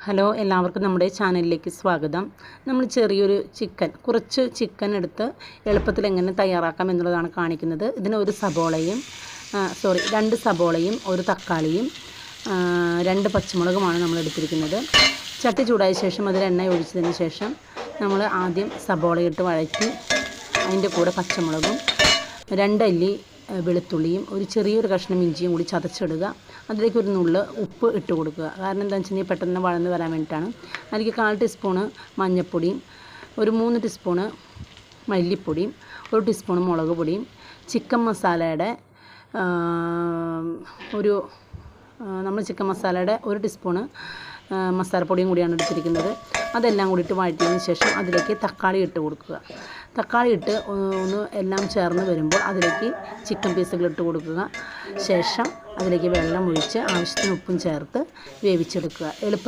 Hello, എല്ലാവർക്കും നമ്മുടെ ചാനലിലേക്ക് സ്വാഗതം. നമ്മൾ കുറച്ച് ചിക്കൻ എടുത്ത് എളുപ്പത്തിൽ എങ്ങനെ തയ്യാറാക്കാം എന്നുള്ളതാണ് കാണിക്കുന്നത്. ഇതിന് രണ്ട് സബോളയും ഒരു തക്കാളിയും 2 പച്ചമുളകുമാണ് നമ്മൾ എടുത്തിരിക്കുന്നത്. ചട്ടി ചൂടായ ശേഷം അതിൽ എണ്ണ ഒഴിച്ചതിന് ശേഷം നമ്മൾ ആദ്യം സബോളയിട്ട് വഴറ്റി അതിൻ്റെ കൂടെ പച്ചമുളകും 2 അല്ലി വെളുത്തുള്ളിയും ഒരു ചെറിയൊരു കഷ്ണം ഇഞ്ചിയും കൂടി ചതച്ചിടുക. അതിലേക്ക് ഒരു നുള്ള് ഉപ്പ് ഇട്ട് കൊടുക്കുക. കാരണം എന്താണെന്ന് വെച്ച് കഴിഞ്ഞാൽ പെട്ടെന്ന് വഴന്ന് വരാൻ വേണ്ടിയിട്ടാണ്. അതിലേക്ക് 1/4 ടീസ്പൂണ് മഞ്ഞൾപ്പൊടിയും ഒരു 3 ടീസ്പൂണ് മല്ലിപ്പൊടിയും 1 ടീസ്പൂണ് മുളക് പൊടിയും ചിക്കൻ മസാലയുടെ 1 ടീസ്പൂണ് മസാലപ്പൊടിയും കൂടിയാണ് എടുത്തിരിക്കുന്നത്. അതെല്ലാം കൂടിയിട്ട് വഴറ്റിയതിന് ശേഷം അതിലേക്ക് തക്കാളി ഇട്ട് കൊടുക്കുക. തക്കാളി ഇട്ട് ഒന്ന് എല്ലാം ചേർന്ന് വരുമ്പോൾ അതിലേക്ക് ചിക്കൻ പീസുകൾ ഇട്ട് കൊടുക്കുക. ശേഷം അതിലേക്ക് വെള്ളം ഒഴിച്ച് ആവശ്യത്തിന് ഉപ്പും ചേർത്ത് വേവിച്ചെടുക്കുക.